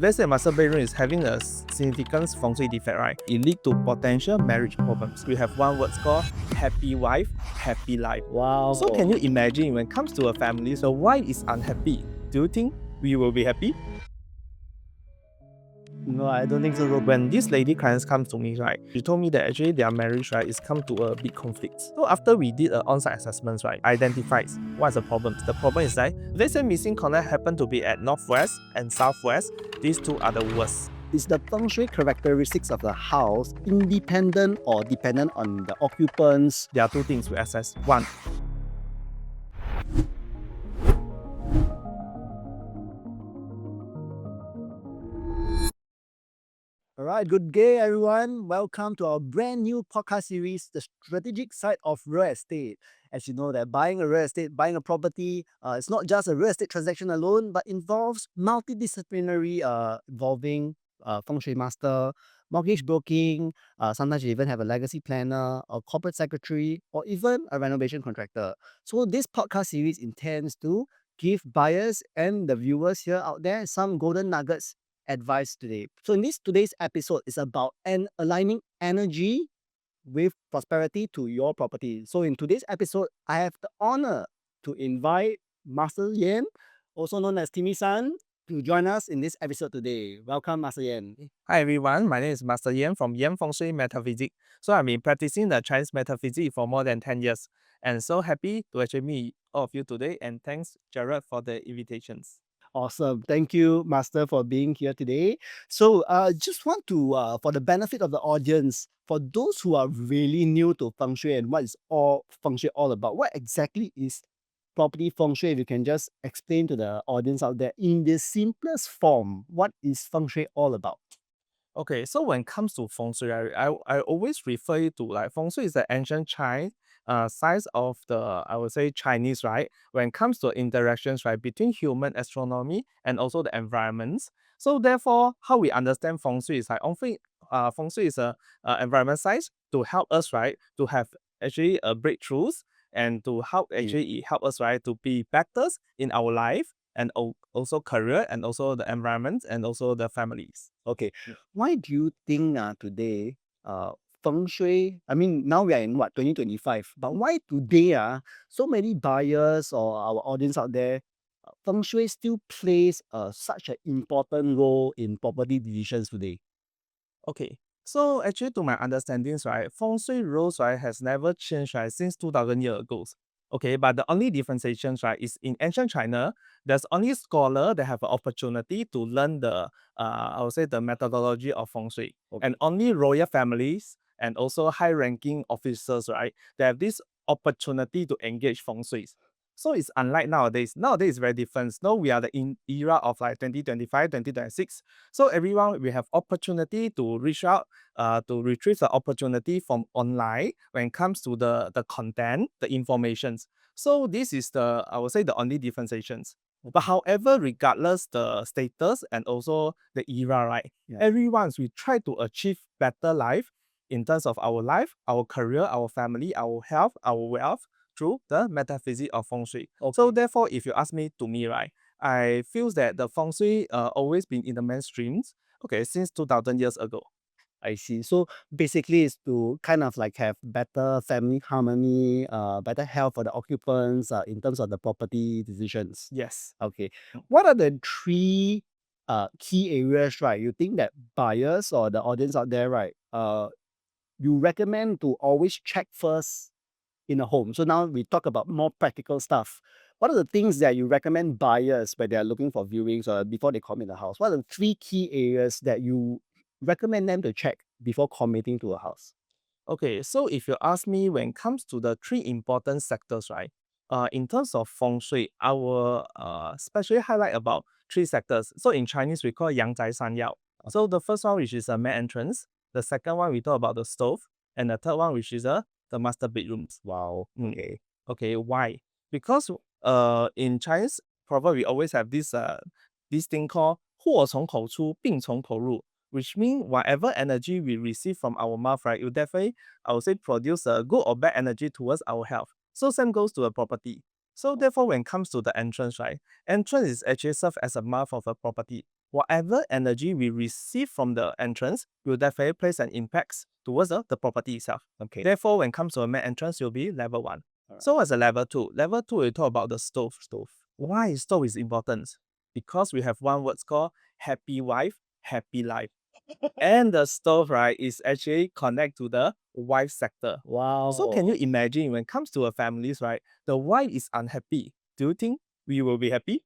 Let's say master bedroom is having a significant feng shui defect, right? It lead to potential marriage problems. We have one word called happy wife, happy life. Wow. So can you imagine when it comes to a family, the wife is unhappy? Do you think we will be happy? No, I don't think so. When this lady clients comes to me, right, she told me that actually their marriage, right, is come to a big conflict. So after we did an on-site assessments, right, identifies what's the problem. The problem is that let's say missing connect happen to be at northwest and southwest. These two are the worst. Is the feng shui characteristics of the house independent or dependent on the occupants? There are two things we assess. One, All right, good day, everyone. Welcome to our brand new podcast series, The Strategic Side of Real Estate. As you know, that buying a real estate, buying a property, it's not just a real estate transaction alone, but involves multidisciplinary, involving feng shui master, mortgage broking. Sometimes you even have a legacy planner, a corporate secretary, or even a renovation contractor. So this podcast series intends to give buyers and the viewers here out there some golden nuggets advice today. So in today's episode is about aligning energy with prosperity to your property. So in today's episode, I have the honor to invite Master Yan, also known as Timmy-san, to join us in this episode today. Welcome, Master Yan. hi everyone, my name is Master Yan from Yan Feng Shui Metaphysics. So I've been practicing the Chinese metaphysics for more than 10 years and so happy to actually meet all of you today, and thanks Jared for the invitations. Awesome. Thank you, Master, for being here today. So, just want to, for the benefit of the audience, for those who are really new to Feng Shui and what is all Feng Shui all about, what exactly is property Feng Shui? If you can just explain to the audience out there in the simplest form, what is Feng Shui all about? Okay, so when it comes to feng shui, I always refer it to like feng shui is the ancient Chinese science of the, I would say, Chinese, right? When it comes to interactions, right, between human astronomy and also the environments. So therefore, how we understand feng shui is like often feng shui is a environment science to help us, right, to have actually a breakthroughs and to help actually it help us, right, to be better in our life and also career and also the environment and also the families. Okay. Yeah. Why do you think today Feng Shui, I mean, now we are in what, 2025, but why today so many buyers or our audience out there, Feng Shui still plays such an important role in property decisions today? Okay. So actually to my understandings, right, feng shui rules, right, has never changed, right, since 2000 years ago. Okay, but the only differentiations, right, is in ancient China, there's only scholar that have an opportunity to learn the, I would say, the methodology of feng shui. Okay. And only royal families and also high-ranking officers, right, they have this opportunity to engage feng shui. So it's unlike nowadays. Nowadays it's very different. Now we are in era of like 2025, 2026. So everyone we have opportunity to reach out, to retrieve the opportunity from online when it comes to the content, the informations. So this is the, I would say, the only differentiations. But however, regardless the status and also the era, right? Yeah. Everyone's we try to achieve better life in terms of our life, our career, our family, our health, our wealth through the metaphysics of feng shui. So Okay. therefore, if you ask me to me, right, I feel that the feng shui always been in the mainstreams, okay, since 2000 years ago. I see. So basically, it's to kind of like have better family harmony, better health for the occupants in terms of the property decisions. Yes. Okay. What are the three key areas, right? You think that buyers or the audience out there, right? You recommend to always check first in a home. So now we talk about more practical stuff. What are the things that you recommend buyers when they are looking for viewings or before they commit a house? What are the three key areas that you recommend them to check before committing to a house? Okay, so if you ask me when it comes to the three important sectors, right? In terms of feng shui, I will especially highlight about three sectors. So in Chinese, we call Yang Zai San Yao. So the first one, which is a main entrance. The second one, we talk about the stove. And the third one, which is the master bedrooms. Wow. Mm. Okay. Okay, why? Because in Chinese proverb we always have this thing called 祸从口出，病从口入, which means whatever energy we receive from our mouth, right, it will definitely, I would say, produce a good or bad energy towards our health. So same goes to a property. So therefore, when it comes to the entrance, right, entrance is actually serve as a mouth of a property. whatever energy we receive from the entrance will definitely place an impact towards the property itself. Okay. Therefore, when it comes to a main entrance, it will be level 1. Alright. So as a level 2, we talk about the stove. Why stove is important? Because we have one word called happy wife, happy life. And the stove, right, is actually connect to the wife sector. Wow. So can you imagine when it comes to a families, right, the wife is unhappy. Do you think we will be happy?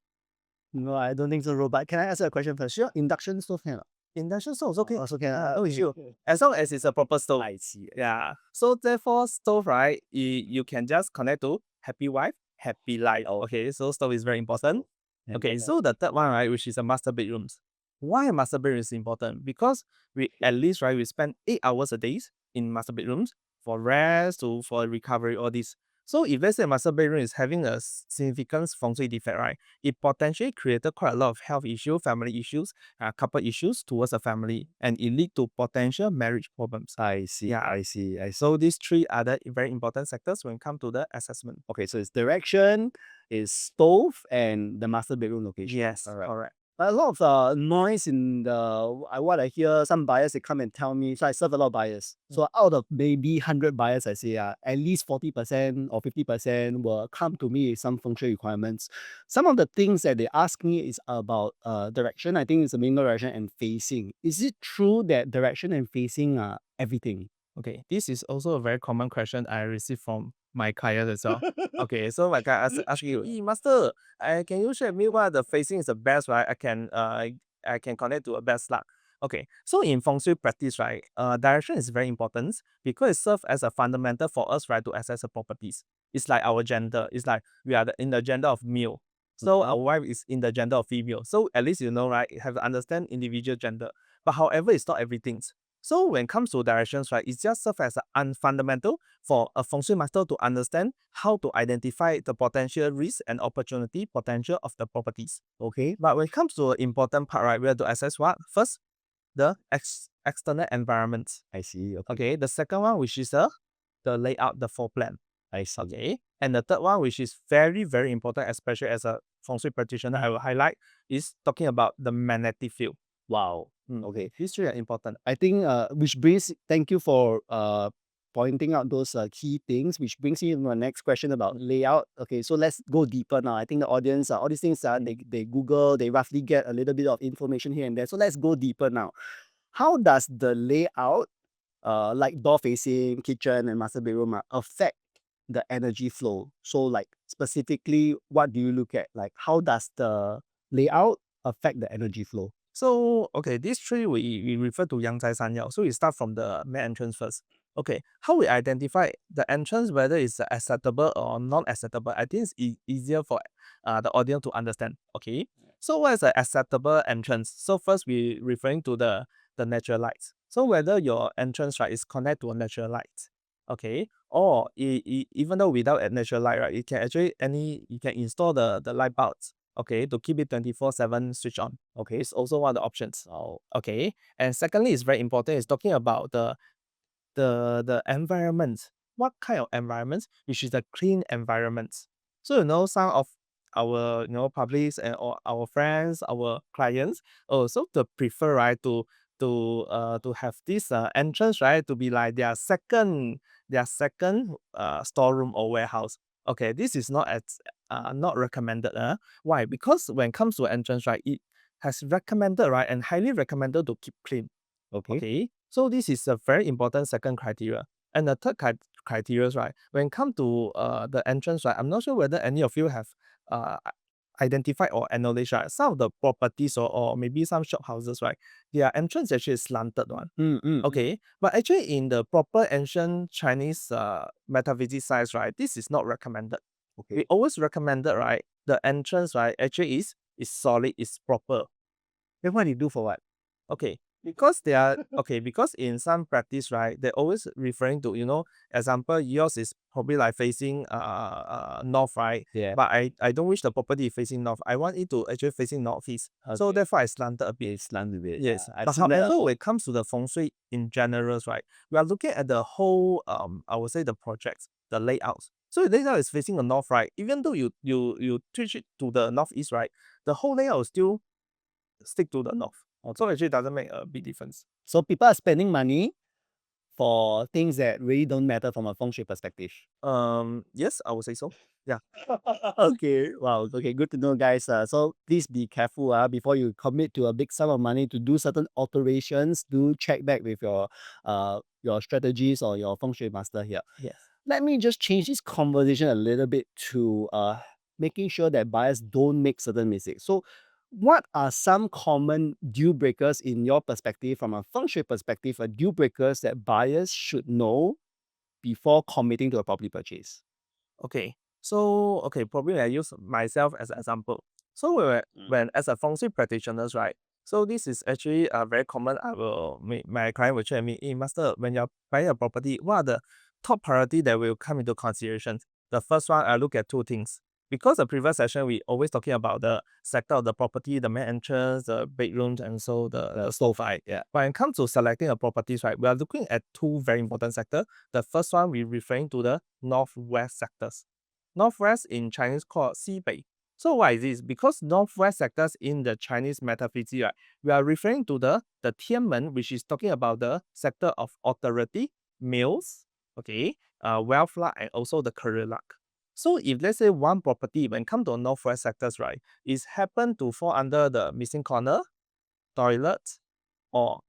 No, I don't think so, bro. But can I ask you a question first? Sure, induction stove can. Induction stove is okay. Also can. No Okay. issue. As long as it's a proper stove. I see. Yeah. So therefore, stove, right, you can just connect to happy wife, happy life. Okay, so stove is very important. Okay, so the third one, right, which is a master bedrooms. Why a master bedroom is important? Because we at least, right, we spend 8 hours a day in master bedrooms for rest, for recovery, all this. So if let's say master bedroom is having a significant feng shui defect, right, it potentially created quite a lot of health issues, family issues, couple issues towards a family, and it lead to potential marriage problems. I see. Yeah. I see. So these three are the very important sectors when it comes to the assessment. Okay, so it's direction, is stove, and the master bedroom location. Yes, Alright. correct. A lot of noise in what I hear. Some buyers they come and tell me. So I serve a lot of buyers. So out of maybe 100 buyers, I say at least 40% or 50% will come to me with some feng shui requirements. Some of the things that they ask me is about direction. I think it's the main direction and facing. Is it true that direction and facing are everything? Okay, this is also a very common question I receive from my clients as well. Okay, so my guy ask you, master, can you share with me what the facing is the best, right? I can connect to a best luck. Okay, so in feng shui practice, right, direction is very important because it serves as a fundamental for us, right, to access the properties. It's like our gender. It's like we are in the gender of male. So our wife is in the gender of female. So at least you know, right, you have to understand individual gender. But however, it's not everything. So when it comes to directions, right, it just serves as a fundamental for a feng shui master to understand how to identify the potential risk and opportunity potential of the properties. Okay, but when it comes to the important part, right, we have to assess what? First, the external environment. I see. Okay. Okay, the second one, which is the layout, the floor plan. I see. Okay, and the third one, which is very, very important, especially as a feng shui practitioner, I will highlight, is talking about the magnetic field. Wow. Okay. These three are important. I think which brings thank you for pointing out those key things, which brings me to my next question about layout. Okay, so let's go deeper now. I think the audience all these things they Google, they roughly get a little bit of information here and there. So let's go deeper now. How does the layout like door facing, kitchen and master bedroom affect the energy flow? So like specifically, what do you look at? Like how does the layout affect the energy flow? So, okay, these three we refer to Yang Zai San Yao. So we start from the main entrance first. Okay, how we identify the entrance, whether it's acceptable or non-acceptable? I think it's easier for the audience to understand. Okay, so what is an acceptable entrance? So first we referring to the natural lights. So whether your entrance, right, is connect to a natural light. Okay, or even though without a natural light, right, you can actually you can install the light bulbs, okay, to keep it 24/7 switch on. Okay, it's also one of the options. Oh, Okay, and secondly, it's very important. It's talking about the environment. What kind of environment? Which is a clean environment. So some of our publics and or our friends, our clients also to prefer, right, to have this entrance, right, to be like their second storeroom or warehouse. Okay, this is not recommended. Why? Because when it comes to entrance, right, it has recommended, right, and highly recommended to keep clean. okay. Okay, so this is a very important second criteria. And the third criteria, right, when it comes to the entrance, right, I'm not sure whether any of you have uh, identified or acknowledged, right, some of the properties or maybe some shop houses, right, their entrance actually is slanted one. Okay, but actually in the proper ancient Chinese metaphysics science, right, this is not recommended. Okay. We always recommended, right, the entrance, right, actually is solid, is proper. Then what do you do for what? Okay, because they are okay, because in some practice, right, they're always referring to, example, yours is probably like facing north, right? Yeah. But I don't wish the property facing north. I want it to actually facing northeast. So Okay. therefore I slanted a bit. It's slanted a bit. Yes. Yeah. But however, when it comes to the feng shui in general, right, we are looking at the whole I would say the projects, the layouts. So the layout is facing the north, right? Even though you twitch it to the northeast, right, the whole layout is still stick to the north. So actually it doesn't make a big difference. So people are spending money for things that really don't matter from a feng shui perspective. Yes, I would say so. Yeah. Okay, wow. Okay, good to know, guys. So please be careful before you commit to a big sum of money to do certain alterations. Do check back with your strategies or your feng shui master here. Yes. Let me just change this conversation a little bit to making sure that buyers don't make certain mistakes. So, what are some common deal breakers in your perspective, from a feng shui perspective, deal breakers that buyers should know before committing to a property purchase? Okay. So okay, probably I use myself as an example. So when as a feng shui practitioners, right? So this is actually very common. My client will check me, hey master, when you're buying a property, what are the top priority that will come into consideration? The first one, I look at two things. Because the previous session we always talking about the sector of the property, the main entrance, the bedrooms, and so the stove, right? Yeah. When it comes to selecting a properties, right, we are looking at two very important sectors. The first one we referring to the northwest sectors. Northwest in Chinese called Xibei. So why is this? Because northwest sectors in the Chinese metaphysics, right, we are referring to the Tianmen, which is talking about the sector of authority, males, okay, wealth luck, and also the career luck. So if let's say one property, when come to northwest sectors, right, is happen to fall under the missing corner, toilet, or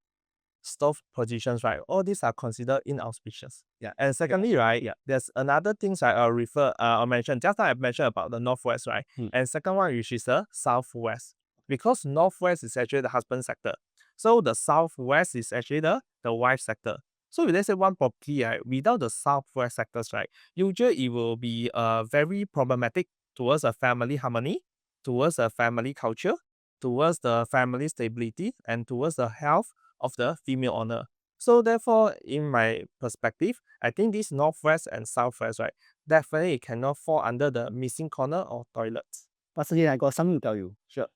stove positions, right? All these are considered inauspicious. Yeah. And secondly, right, Yeah. there's another things I'll mention. Just now I mentioned about the northwest, right? And second one, which is the southwest. Because northwest is actually the husband sector. So the southwest is actually the wife sector. So if let's say one property, right, without the southwest sectors, right, usually it will be very problematic towards a family harmony, towards a family culture, towards the family stability, and towards the health of the female owner. So therefore, in my perspective, I think this northwest and southwest, right, definitely cannot fall under the missing corner or toilets. Pastor Ian, I got something to tell you. Sure.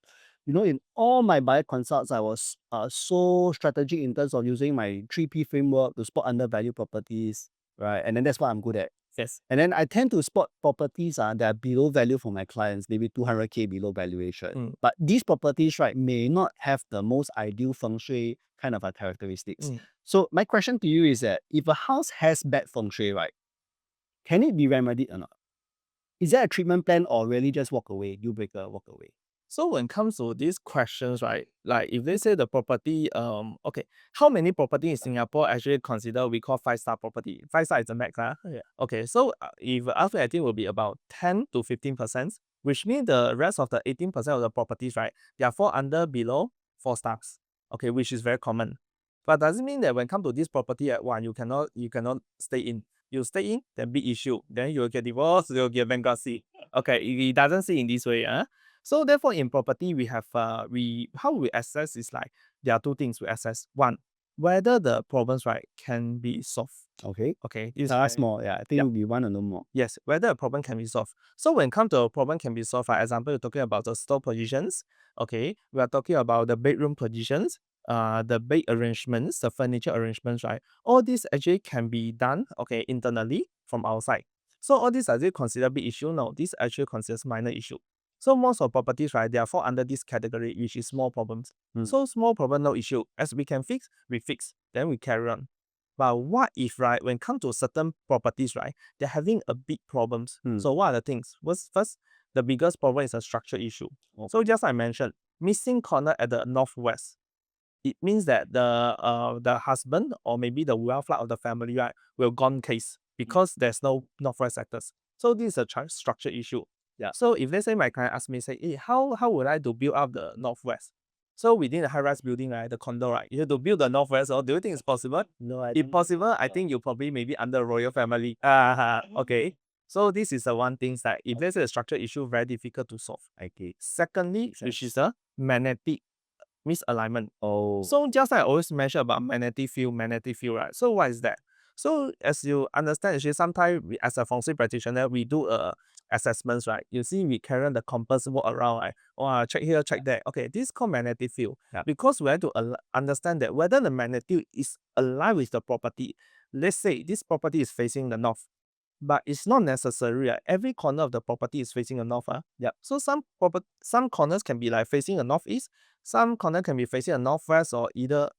You know, in all my buyer consults, I was so strategic in terms of using my 3P framework to spot undervalued properties, right? And then that's what I'm good at. Yes. And then I tend to spot properties that are below value for my clients, maybe 200K below valuation. But these properties, right, may not have the most ideal feng shui kind of characteristics. So my question to you is that if a house has bad feng shui, right, can it be remedied or not? Is there a treatment plan or really just walk away, deal breaker, walk away? So when it comes to these questions, right, like if they say the property, okay, how many property in Singapore actually consider we call 5-star property? 5-star is the max, huh? Yeah. Okay, so if after I think will be about 10 to 15%, which means the rest of the 18% of the properties, right, they are fall under below 4 stars. Okay, which is very common. But doesn't mean that when come to this property at one, you cannot stay in. You stay in, then big issue. Then you'll get divorced, you'll get bankruptcy. Okay, it doesn't say in this way, huh? So therefore, in property, we have how we assess is like there are two things we assess. One, whether the problems, right, can be solved. Okay. Okay, this is Tell us very, more. Yeah, I think we want to know more. yes, whether a problem can be solved. So when it comes to a problem can be solved, for example, you're talking about the store positions. Okay, we are talking about the bedroom positions, the bed arrangements, the furniture arrangements, right? All this actually can be done, okay, internally from outside. So all these are they considered big issue? No, this actually considers minor issue. So most of properties, right, they are fall under this category, which is small problems. So small problem, no issue. As we can fix, we fix. Then we carry on. But what if, right, when come to certain properties, right, they're having a big problems. So what are the things? First, the biggest problem is a structure issue. So just I mentioned, missing corner at the northwest. It means that the husband or maybe the wealth of the family, right, will gone case because there's no northwest sectors. So this is a structure issue. Yeah. So if let's say my client ask me, say, hey, how would I to build up the northwest? So within the high-rise building, right, the condo, right, you have to build the northwest, or do you think it's possible? No, I If possible, I think you probably maybe under royal family. Okay. So this is the one thing that if let's say a structure issue, very difficult to solve. Okay. Secondly, which is a magnetic misalignment. Oh. So just like I always mention about magnetic field, right? So what is that? So as you understand, actually sometimes we, as a Feng Shui practitioner, we do assessments, right? You see, we carry on the compass walk around, right? Oh, check here, check there. Okay, this is called magnetic field. Yeah. Because we have to understand that whether the magnetic is aligned with the property. Let's say this property is facing the north. but it's not necessary. Every corner of the property is facing a north. Yep. So some corners can be like facing a northeast, some corner can be facing a northwest or either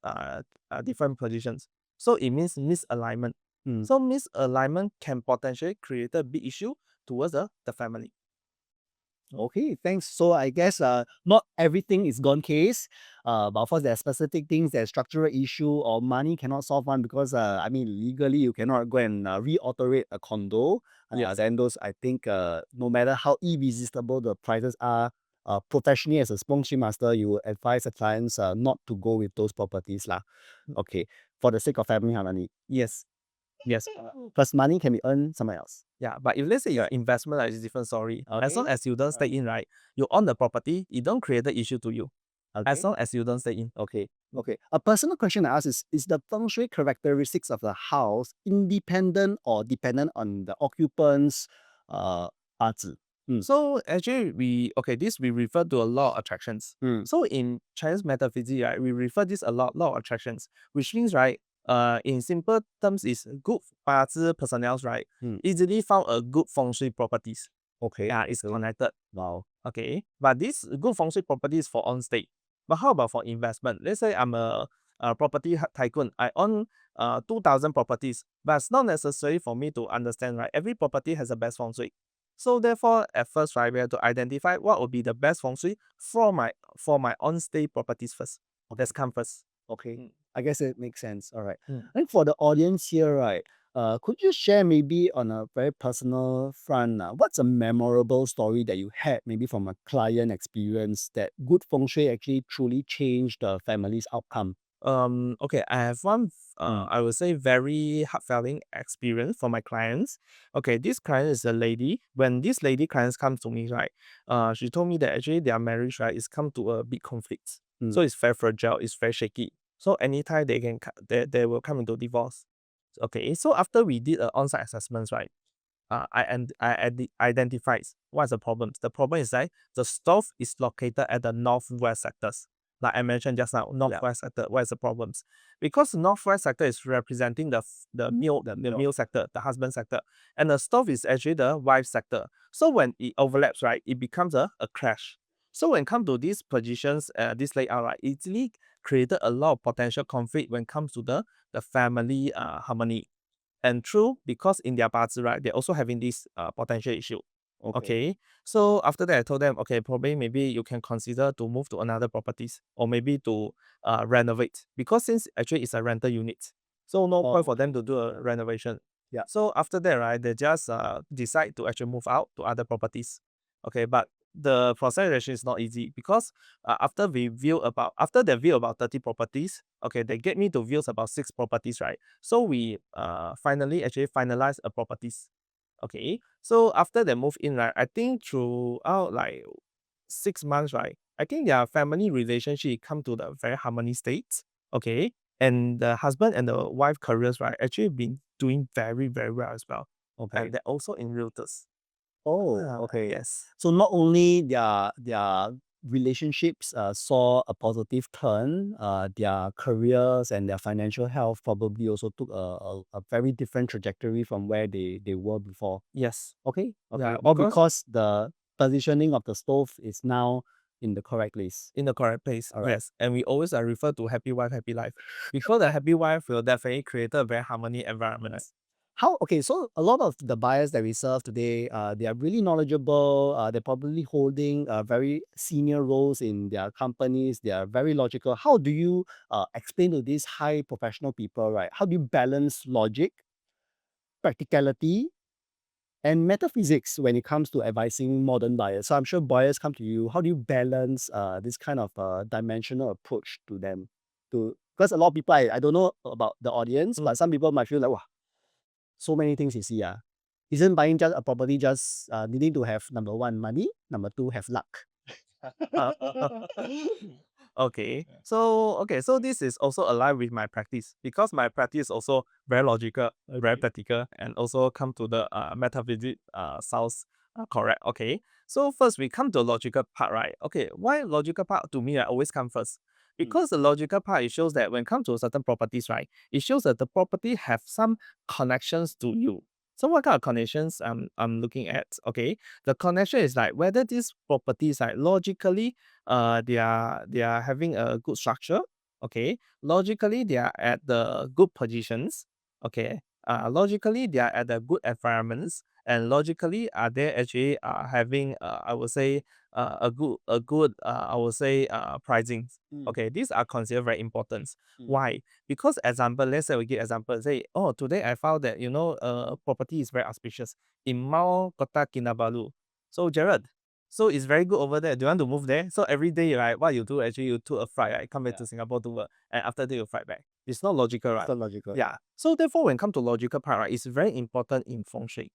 different positions. So it means misalignment. Mm. So misalignment can potentially create a big issue towards the family. Okay, thanks. So I guess not everything is gone case. But of course there are specific things, there's structural issue or money cannot solve one because I mean legally you cannot go and reautorate a condo. Yes. Then those I think no matter how irresistible the prices are, professionally as a feng shui master, you will advise the clients not to go with those properties lah. Okay, for the sake of family harmony. Yes. Yes. Plus money can be earned somewhere else. Yeah, but if let's say your investment is a different story. As long Okay. as you don't stay in, right, you own the property, it don't create the issue to you. As Okay. long as you don't stay in. Okay. Okay. A personal question I ask is the feng shui characteristics of the house independent or dependent on the occupants' 八字? So actually this we refer to a law of attractions. So in Chinese metaphysics, right, we refer this a law of attractions, which means right, in simple terms is good 八字 personnel, right, easily found a good feng shui properties. Okay. Yeah, it's connected. Wow. Okay, but this good feng shui property is for on state. But how about for investment? Let's say I'm a property tycoon. I own 2,000 properties, but it's not necessary for me to understand, right? Every property has a best feng shui. So therefore, at first, right, we have to identify what would be the best feng shui for my on-stay properties first. Let's come first. Okay. I guess it makes sense. All right. Mm. And for the audience here, right, could you share maybe on a very personal front, what's a memorable story that you had maybe from a client experience that good feng shui actually truly changed the family's outcome? Okay, I have one I would say very heartfelt experience for my clients. Okay, this client is a lady. When this lady clients comes to me, right, she told me that actually their marriage, right, is come to a big conflict. So it's very fragile, it's very shaky. So anytime they will come into divorce. Okay, so after we did an on-site assessments, right, I identifies what's the problem. The problem is that the stove is located at the northwest sectors. Like I mentioned just now, northwest sector. What is the problems? Because the northwest sector is representing the male sector, the husband sector, and the stove is actually the wife sector. So when it overlaps, right, it becomes a clash. So when it comes to these positions, this layout, right, it easily created a lot of potential conflict when it comes to the family harmony. And true, because in their parts, right, they're also having this potential issue. Okay. So after that, I told them, okay, probably maybe you can consider to move to another properties or maybe to renovate because since actually it's a rental unit, so no point for them to do a renovation. Yeah. So after that, right, they just decide to actually move out to other properties. Okay, but the process actually is not easy because after they view about 30 properties, okay, they get me to views about 6 properties, right? So we finally actually finalize a properties. Okay, so after they move in, right, I think throughout like 6 months, right, I think their family relationship come to the very harmony state. Okay, and the husband and the wife careers, right, actually been doing very very well as well. Okay. And they're also in realtors. Oh, okay. Yes. So not only their relationships saw a positive turn, their careers and their financial health probably also took a very different trajectory from where they were before. Yes. Okay. Okay. Yeah, All because the positioning of the stove is now in the correct place. in the correct place. All right. Yes. And we always refer to happy wife, happy life. Because the happy wife will definitely create a very harmony environment. Okay, so a lot of the buyers that we serve today, they are really knowledgeable. They're probably holding very senior roles in their companies. They are very logical. How do you explain to these high professional people, right? How do you balance logic, practicality, and metaphysics when it comes to advising modern buyers? So I'm sure buyers come to you. How do you balance this kind of dimensional approach to them? Because a lot of people, I don't know about the audience, but some people might feel like, wow, so many things you see. Isn't buying just a property just needing to have number one, money, number two, have luck? Okay. So this is also aligned with my practice because my practice is also very logical, very practical, and also come to the metaphysics sounds correct. Okay. So first we come to logical part, right? Okay, why logical part to me I always come first? Because the logical part it shows that when it comes to certain properties, right, it shows that the property have some connections to you. So what kind of connections I'm looking at? Okay, the connection is like whether these properties like logically they are having a good structure. Okay, logically they are at the good positions. Okay, logically they are at the good environments, and logically are they actually having I would say a good I would say pricing. Mm, Okay, these are considered very important. mm. Why? Because example, let's say we give example, say, oh, today I found that, property is very auspicious in Mount Kota Kinabalu. So Jared, so it's very good over there. Do you want to move there? So every day, right, what you do actually you took a flight, right? Come back Yeah, to Singapore to work, and after that you fly back. It's not logical, it's right? not logical. Yeah. So therefore, when come to logical part, right, it's very important in feng shui.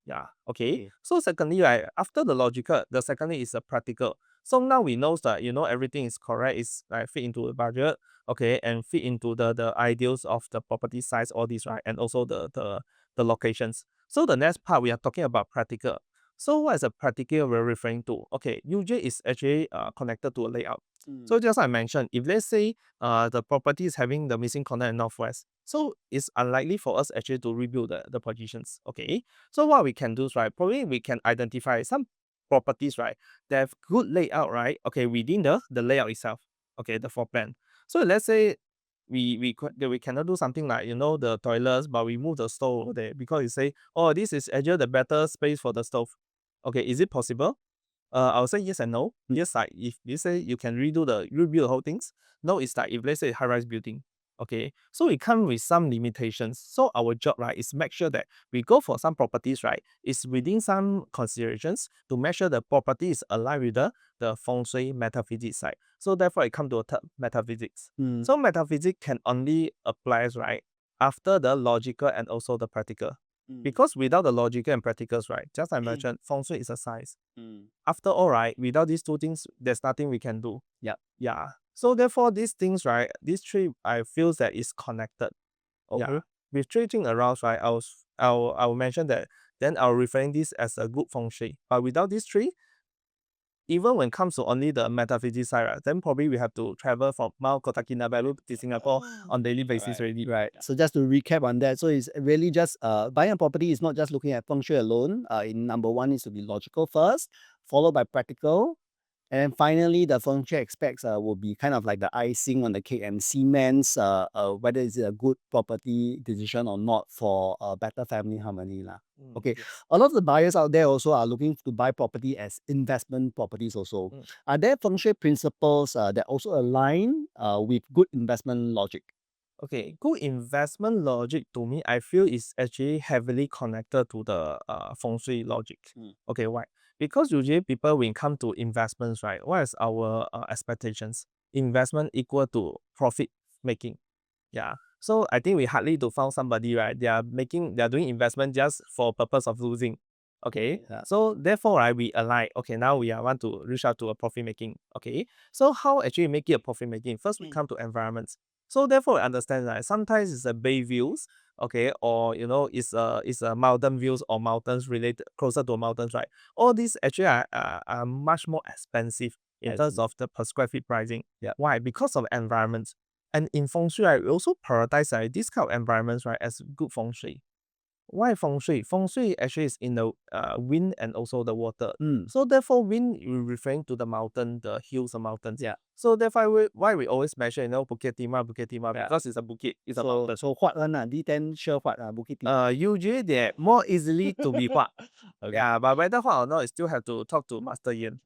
Yeah. Okay. Okay. So secondly, right, after the logical, the secondly is the practical. So now we know that everything is correct, is like fit into the budget, okay, and fit into the ideals of the property size, all these, right, and also the locations. So the next part we are talking about practical. So what is a practical we're referring to? Okay, usually is actually connected to a layout. Mm, So just like I mentioned, if let's say the property is having the missing corner in northwest, so it's unlikely for us actually to rebuild the positions. Okay. So what we can do is right, probably we can identify some properties, right, that have good layout, right? Okay, within the layout itself. Okay, the floor plan. So let's say we cannot do something like the toilets, but we move the stove over there because you say, oh, this is actually the better space for the stove. Okay, is it possible? I would say yes and no. mm, Yes, like if you say you can rebuild the whole things. No, it's like if let's say high rise building. Okay, so it comes with some limitations. So our job, right, is make sure that we go for some properties, right, is within some considerations to make sure the property is aligned with the feng shui metaphysics side. So therefore, it comes to a third metaphysics. mm, So metaphysics can only apply, right, after the logical and also the practical. mm, Because without the logical and practicals, right, just like I mentioned, feng shui is a science. mm. After all, right, without these two things, there's nothing we can do. Yeah. Yeah. So therefore, these things, right, these three, I feel that is connected. Yeah. Okay. With three things around, right, I will mention that. Then I'll referring this as a good feng shui. But without these three, even when it comes to only the metaphysics side, right, then probably we have to travel from Mount Kota Kinabalu to Singapore on daily basis Right. already. Right. Yeah. So just to recap on that, so it's really just buying a property is not just looking at feng shui alone. In number one needs to be logical first, followed by practical, and then finally the feng shui aspects will be kind of like the icing on the cake and cements whether it's a good property decision or not for better family harmony lah. Okay, Yes. a lot of the buyers out there also are looking to buy property as investment properties also. Mm. Are there feng shui principles that also align with good investment logic? Okay, good investment logic to me, I feel is actually heavily connected to the feng shui logic. Mm. Okay, why? Because usually people when come to investments, right? What is our expectations? Investment equal to profit making. Yeah. So I think we hardly to found somebody, right? They are doing investment just for purpose of losing. Okay. Yeah. So therefore, right, we align. Okay, now we are want to reach out to a profit making. Okay. So how actually make it a profit making? First we come to environments. So therefore we understand that sometimes it's a bay views, okay, or it's a mountain views or mountains related closer to mountains, right? All these actually are much more expensive in I terms see. of the per square feet pricing. Yeah. Why? Because of environment. And in feng shui, right, we also prioritize this kind of environments, right, as good feng shui. Why feng shui? Feng shui actually is in the wind and also the water. Mm. So therefore, wind you're referring to the mountain, the hills and mountains. Yeah. So therefore, why we always measure, Bukit Timah, Yeah. because it's a bukit, it's a So mountain. so what one D10 sure what Bukit Timah. Usually they're more easily to be what. Okay. Yeah, but whether what or not, you still have to talk to Master Yin.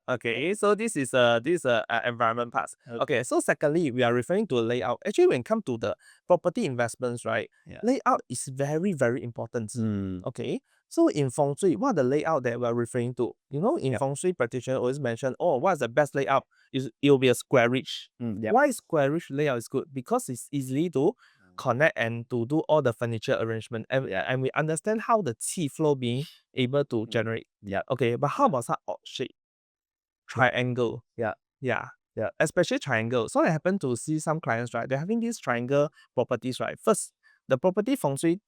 Okay, so this is environment part. Okay. Okay, so secondly, we are referring to layout. Actually, when it comes to the property investments, right, Yeah. layout is very, very important. Mm. Okay, so in feng shui, what are the layout that we are referring to? In Yep. feng shui, practitioner always mention, oh, what's the best layout? It'll be a squarish. Yep. Why squarish layout is good? Because it's easily to connect and to do all the furniture arrangement, and we understand how the qi flow being able to generate. Yep. Okay, but how about some odd shape? Triangle. Yeah. Yeah. Yeah. Especially triangle. So I happen to see some clients, right? They're having these triangle properties, right? First, the property feng shui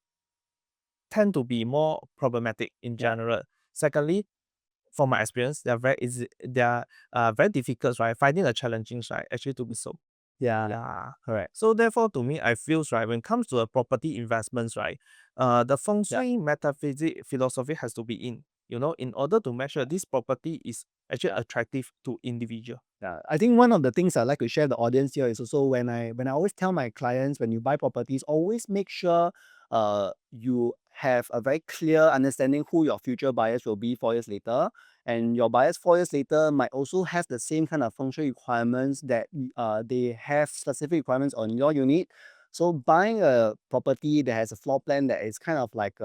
tend to be more problematic in Yeah. general. Secondly, from my experience, they're very difficult, right? Finding a challenging, right? Actually to be so. Yeah, Yeah. correct. So therefore, to me, I feels right when it comes to a property investments, right, the feng Yeah. shui metaphysic philosophy has to be in order to make sure this property is actually attractive to individual. Yeah, I think one of the things I like to share with the audience here is also when I always tell my clients, when you buy properties, always make sure you have a very clear understanding who your future buyers will be 4 years later, and your buyers 4 years later might also have the same kind of functional requirements that they have specific requirements on your unit. So buying a property that has a floor plan that is kind of like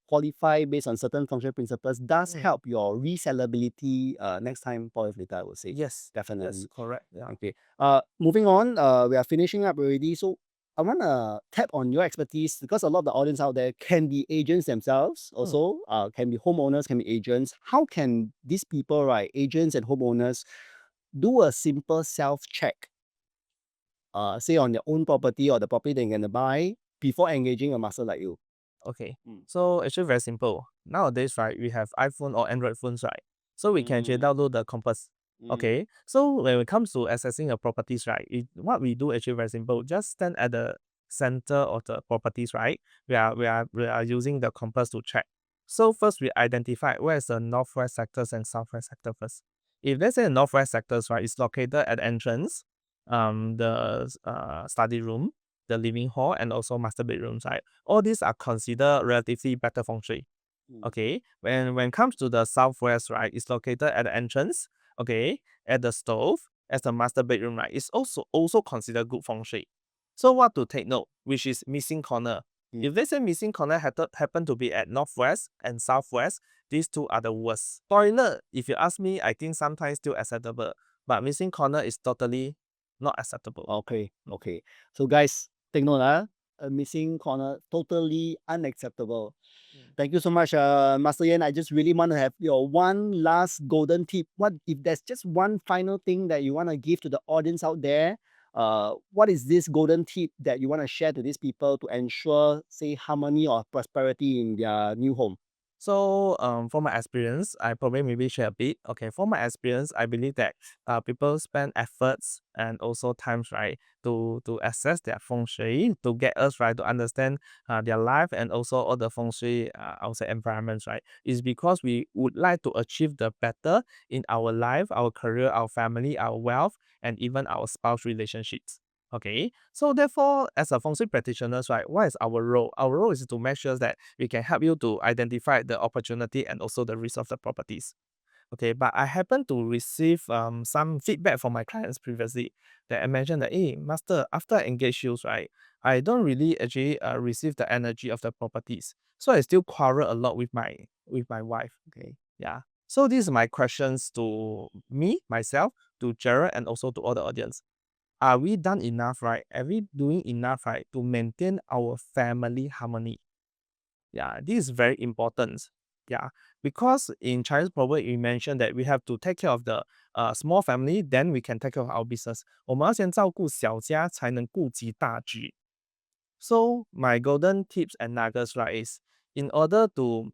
qualified based on certain functional principles does Mm. help your resellability next time 4 years later, I would say. Yes, yes, Definitely. correct. Yeah. Okay. Moving on, we are finishing up already. So I want to tap on your expertise because a lot of the audience out there can be agents themselves, Mm. also can be homeowners, can be agents. How can these people, right, agents and homeowners, do a simple self check, say on their own property or the property they're going to buy before engaging a master like you? Okay. Mm. So actually very simple. Nowadays, right, we have iPhone or Android phones, right? So we can actually Mm, download the compass. mm, Okay. So when it comes to assessing a properties, right, what we do actually very simple. Just stand at the center of the properties, right? We are using the compass to check. So first we identify where is the northwest sectors and southwest sector first. If let's say the northwest sectors, right, is located at the entrance, the study room, the living hall, and also master bedrooms, right? All these are considered relatively better feng shui. mm. Okay. When it comes to the southwest, right, it's located at the entrance, okay, at the stove, as the master bedroom, right, it's also considered good feng shui. So what to take note, which is missing corner. Mm. If they say missing corner happen to be at northwest and southwest, these two are the worst. Toilet, if you ask me, I think sometimes still acceptable, but missing corner is totally not acceptable. Okay, okay. So guys, take note, a missing corner, totally unacceptable. Mm. Thank you so much, Master Yan. I just really want to have your one last golden tip. What if there's just one final thing that you want to give to the audience out there? What is this golden tip that you want to share to these people to ensure, say, harmony or prosperity in their new home? So, from my experience, I probably maybe share a bit. Okay, from my experience, I believe that people spend efforts and also times, right, to assess their feng shui, to get us right to understand their life and also all the feng shui, I would say environments, right, is because we would like to achieve the better in our life, our career, our family, our wealth, and even our spouse relationships. Okay, so therefore, as a feng shui practitioners, right, what is our role? Our role is to make sure that we can help you to identify the opportunity and also the risk of the properties. Okay, but I happen to receive some feedback from my clients previously that I mentioned that, hey, master, after I engage you, right, I don't really actually receive the energy of the properties. So I still quarrel a lot with my wife. Okay, yeah. So these are my questions to me, myself, to Jared, and also to all the audience. Are we done enough, right? Are we doing enough, right, to maintain our family harmony? Yeah, this is very important. Yeah, because in Chinese proverb, you mentioned that we have to take care of the small family, then we can take care of our business. 我们要先照顾小家，才能顾及大局。So my golden tips and nuggets, right, is in order to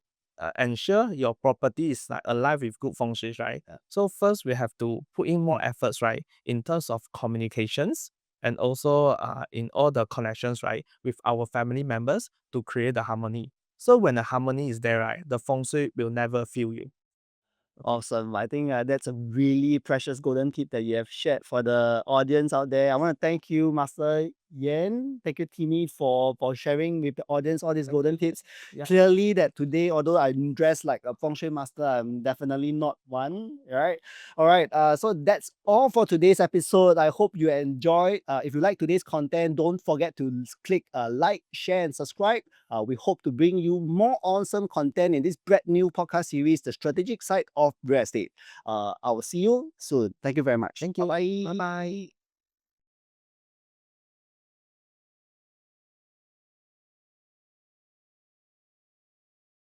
ensure your property is like alive with good feng shui, right? Yeah. So first we have to put in more efforts, right, in terms of communications and also in all the connections, right, with our family members to create the harmony. So when the harmony is there, right, the feng shui will never fail you. Okay. Awesome. I think that's a really precious golden tip that you have shared for the audience out there. I want to thank you, Master Yen. Thank you, Timmy, for sharing with the audience all these Thank golden you. tips. Yeah. Clearly, that today, although I'm dressed like a feng shui master, I'm definitely not one. Right. All right. So that's all for today's episode. I hope you enjoyed. If you like today's content, don't forget to click like, share, and subscribe. We hope to bring you more awesome content in this brand new podcast series, The Strategic Side of Real Estate. I will see you soon. Thank you very much. Thank Bye you. bye. Bye bye.